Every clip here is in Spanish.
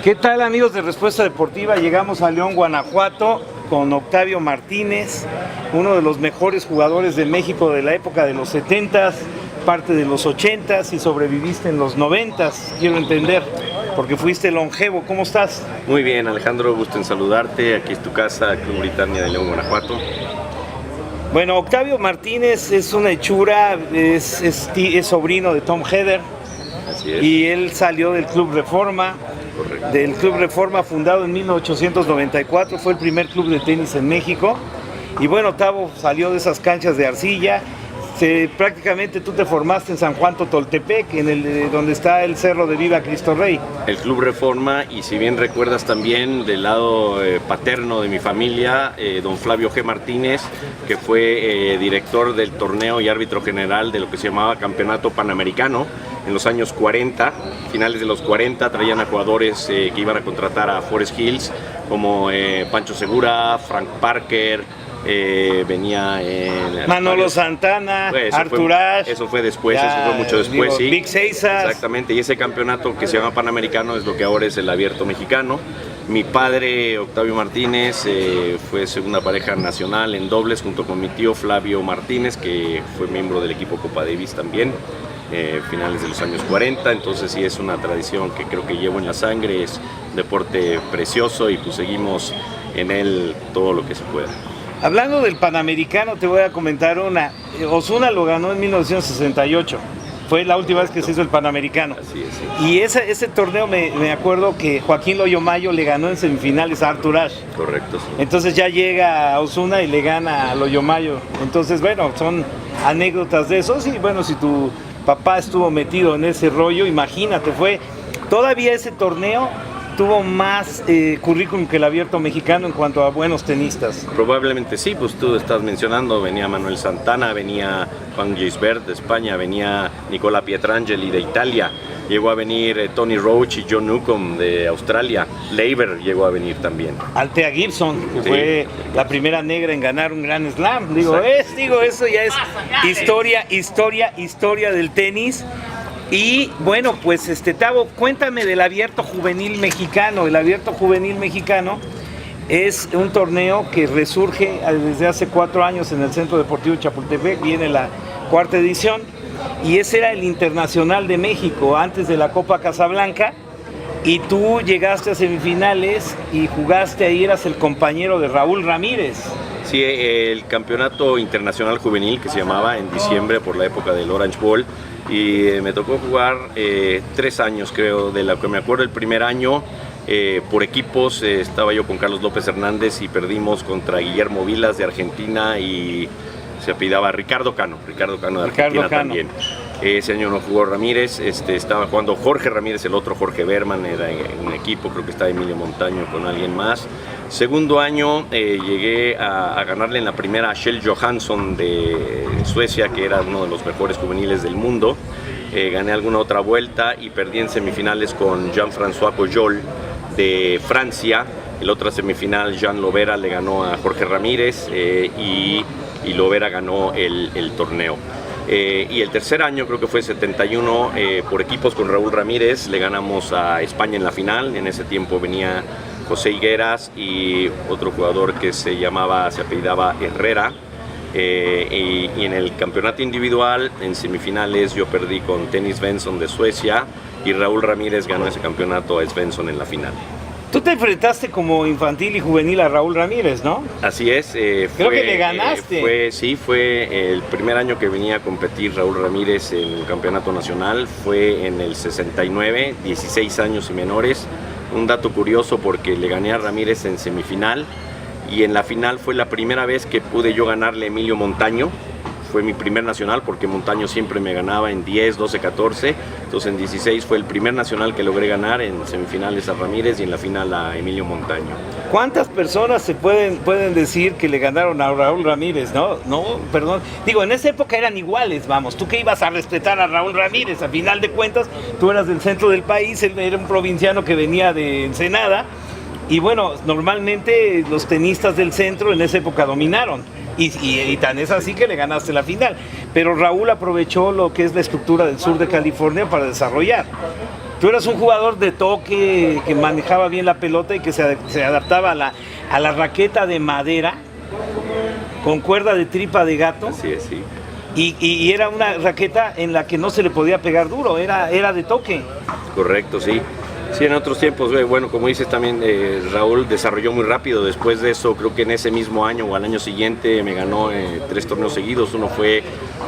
¿Qué tal, amigos de Respuesta Deportiva? Llegamos a León, Guanajuato, con Octavio Martínez, uno de los mejores jugadores de México de la época de los 70s, parte de los 80s y sobreviviste en los 90s, quiero entender, porque fuiste longevo. ¿Cómo estás? Muy bien, Alejandro, gusto en saludarte. Aquí es tu casa, Club Britannia de León, Guanajuato. Bueno, Octavio Martínez es una hechura, es sobrino de Tom Heder. Así es. Y él salió del Club Reforma. Correcto. Del Club Reforma, fundado en 1894, fue el primer club de tenis en México. Y bueno, Octavio salió de esas canchas de arcilla. Prácticamente tú te formaste en San Juan Totoltepec, donde está el cerro de Viva Cristo Rey. El Club Reforma, y si bien recuerdas también del lado paterno de mi familia, don Flavio G. Martínez, que fue director del torneo y árbitro general de lo que se llamaba Campeonato Panamericano en los años 40, finales de los 40, traían a jugadores que iban a contratar a Forest Hills, como Pancho Segura, Frank Parker, venía Manolo Santana, Artur Ashe. Eso fue después, eso fue mucho después, sí. Big Seisas. Exactamente, y ese campeonato que se llama Panamericano es lo que ahora es el Abierto Mexicano. Mi padre, Octavio Martínez, fue segunda pareja nacional en dobles junto con mi tío Flavio Martínez, que fue miembro del equipo Copa Davis también, finales de los años 40, entonces sí es una tradición que creo que llevo en la sangre, es un deporte precioso y pues seguimos en él todo lo que se pueda. Hablando del Panamericano, te voy a comentar una. Ozuna lo ganó en 1968. Fue la última vez que se hizo el Panamericano. Así es, sí. Y ese torneo me acuerdo que Joaquín Loyomayo le ganó en semifinales a Artur Ashe. Correcto, sí. Entonces ya llega Ozuna y le gana a Loyomayo. Entonces, bueno, son anécdotas de esos. Y bueno, si tu papá estuvo metido en ese rollo, imagínate, todavía ese torneo tuvo más currículum que el Abierto Mexicano en cuanto a buenos tenistas. Probablemente sí, pues tú estás mencionando, venía Manuel Santana, venía Juan Gisbert de España, venía Nicola Pietrangeli de Italia, llegó a venir Tony Roach y John Newcomb de Australia, Leiber llegó a venir también. Althea Gibson, que sí, fue la primera negra en ganar un Grand Slam. Eso ya es historia del tenis. Y bueno, pues Tavo, cuéntame del Abierto Juvenil Mexicano. El Abierto Juvenil Mexicano es un torneo que resurge desde hace 4 años en el Centro Deportivo Chapultepec, viene la 4ª edición, y ese era el Internacional de México antes de la Copa Casablanca, y tú llegaste a semifinales y jugaste ahí, eras el compañero de Raúl Ramírez. Sí, el Campeonato Internacional Juvenil, que se llamaba en diciembre por la época del Orange Bowl, y me tocó jugar 3 años, creo, de lo que me acuerdo. El primer año por equipos estaba yo con Carlos López Hernández y perdimos contra Guillermo Vilas de Argentina y se apellidaba Ricardo Cano de Argentina también. Ese año no jugó Ramírez, estaba jugando Jorge Ramírez, el otro Jorge Berman, era en un equipo, creo que estaba Emilio Montaño con alguien más. Segundo año llegué a ganarle en la primera a Kjell Johansson de Suecia, que era uno de los mejores juveniles del mundo. Gané alguna otra vuelta y perdí en semifinales con Jean-François Pujol de Francia. En la otra semifinal, Jean Lovera le ganó a Jorge Ramírez y Lovera ganó el torneo. Y el tercer año, creo que fue 71, por equipos con Raúl Ramírez, le ganamos a España en la final. En ese tiempo venía José Higueras y otro jugador que se apellidaba Herrera. Y en el campeonato individual, en semifinales, yo perdí con Tennis Svensson de Suecia y Raúl Ramírez ganó ese campeonato a Svensson en la final. Tú te enfrentaste como infantil y juvenil a Raúl Ramírez, ¿no? Así es. Creo que le ganaste. Fue el primer año que venía a competir Raúl Ramírez en el campeonato nacional. Fue en el 69, 16 años y menores. Un dato curioso porque le gané a Ramírez en semifinal y en la final fue la primera vez que pude yo ganarle a Emilio Montaño. Fue mi primer nacional porque Montaño siempre me ganaba en 10, 12, 14. Entonces en 16 fue el primer nacional que logré ganar, en semifinales a Ramírez y en la final a Emilio Montaño. ¿Cuántas personas se pueden decir que le ganaron a Raúl Ramírez? No, perdón. Digo, en esa época eran iguales, vamos. ¿Tú qué ibas a respetar a Raúl Ramírez? A final de cuentas, tú eras del centro del país, él era un provinciano que venía de Ensenada. Y bueno, normalmente los tenistas del centro en esa época dominaron. Y tan es así que le ganaste la final. Pero Raúl aprovechó lo que es la estructura del sur de California para desarrollar. Tú eras un jugador de toque, que manejaba bien la pelota y que se adaptaba a la raqueta de madera con cuerda de tripa de gato. Así es, sí. Y era una raqueta en la que no se le podía pegar duro, era de toque. Correcto, sí. Sí, en otros tiempos, bueno, como dices también, Raúl desarrolló muy rápido. Después de eso, creo que en ese mismo año o al año siguiente me ganó 3 torneos seguidos. Uno fue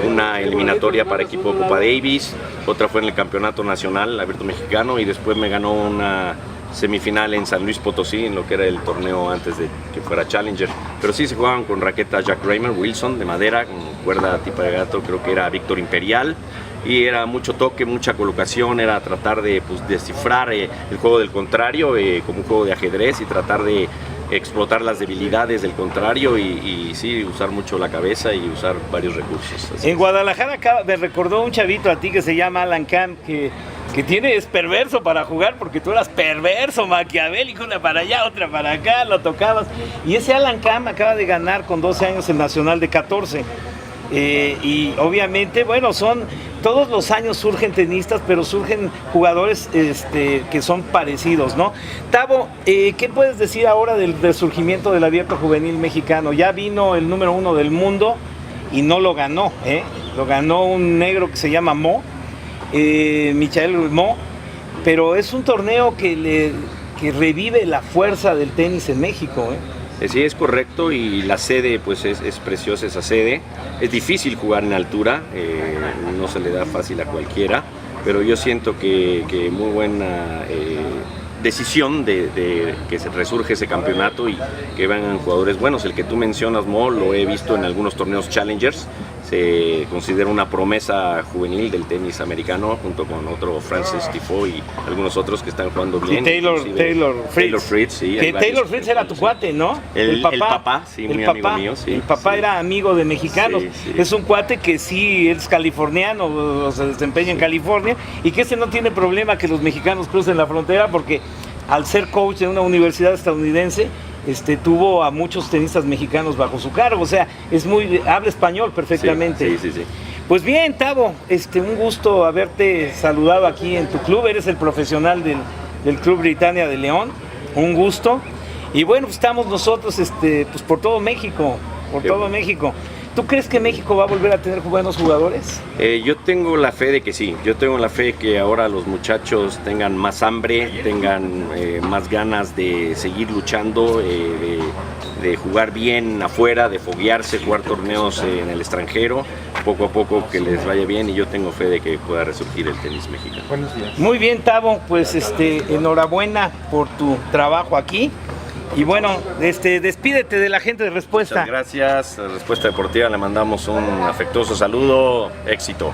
una eliminatoria para equipo de Copa Davis, otra fue en el Campeonato Nacional, el Abierto Mexicano, y después me ganó una semifinal en San Luis Potosí, en lo que era el torneo antes de que fuera Challenger. Pero sí se jugaban con raqueta Jack Kramer, Wilson, de madera, con cuerda tipo de gato, creo que era Víctor Imperial. Y era mucho toque, mucha colocación, era tratar de descifrar el juego del contrario como un juego de ajedrez y tratar de explotar las debilidades del contrario y sí, usar mucho la cabeza y usar varios recursos. Así en Guadalajara me recordó un chavito a ti que se llama Alan Camp, que es perverso para jugar, porque tú eras perverso, maquiavélico, una para allá, otra para acá, lo tocabas. Y ese Alan Camp acaba de ganar con 12 años el Nacional de 14. Y obviamente, bueno, todos los años surgen tenistas, pero surgen jugadores que son parecidos, ¿no? Tavo, ¿qué puedes decir ahora del resurgimiento del abierto juvenil mexicano? Ya vino el número 1 del mundo y no lo ganó, lo ganó un negro que se llama Mo, Michael Mo, pero es un torneo que revive la fuerza del tenis en México, Sí, es correcto, y la sede pues es preciosa esa sede. Es difícil jugar en altura, no se le da fácil a cualquiera, pero yo siento que muy buena decisión de que se resurge ese campeonato y que vengan jugadores buenos. El que tú mencionas, Mo, lo he visto en algunos torneos Challengers. Se considera una promesa juvenil del tenis americano, junto con otro Francis Tiafoe y algunos otros que están jugando bien. Y Taylor Fritz, sí. Que Taylor Fritz era tu cuate, ¿no? El papá, sí, muy amigo mío. Sí, el papá era amigo de mexicanos. Sí. Es un cuate que sí es californiano, o se desempeña en California, y que no tiene problema que los mexicanos crucen la frontera, porque al ser coach de una universidad estadounidense, tuvo a muchos tenistas mexicanos bajo su cargo, o sea, habla español perfectamente. Sí. Pues bien, Tavo, un gusto haberte saludado aquí en tu club. Eres el profesional del Club Britannia de León, un gusto. Y bueno, pues estamos nosotros pues por todo México, México. ¿Tú crees que México va a volver a tener buenos jugadores? Yo tengo la fe de que sí. Yo tengo la fe que ahora los muchachos tengan más hambre, tengan más ganas de seguir luchando, de jugar bien afuera, de foguearse, jugar torneos en el extranjero, poco a poco que les vaya bien, y yo tengo fe de que pueda resurgir el tenis mexicano. Buenos días. Muy bien, Tavo, pues enhorabuena por tu trabajo aquí. Y bueno, despídete de la gente de Respuesta. Muchas gracias. A Respuesta Deportiva le mandamos un afectuoso saludo. Éxito.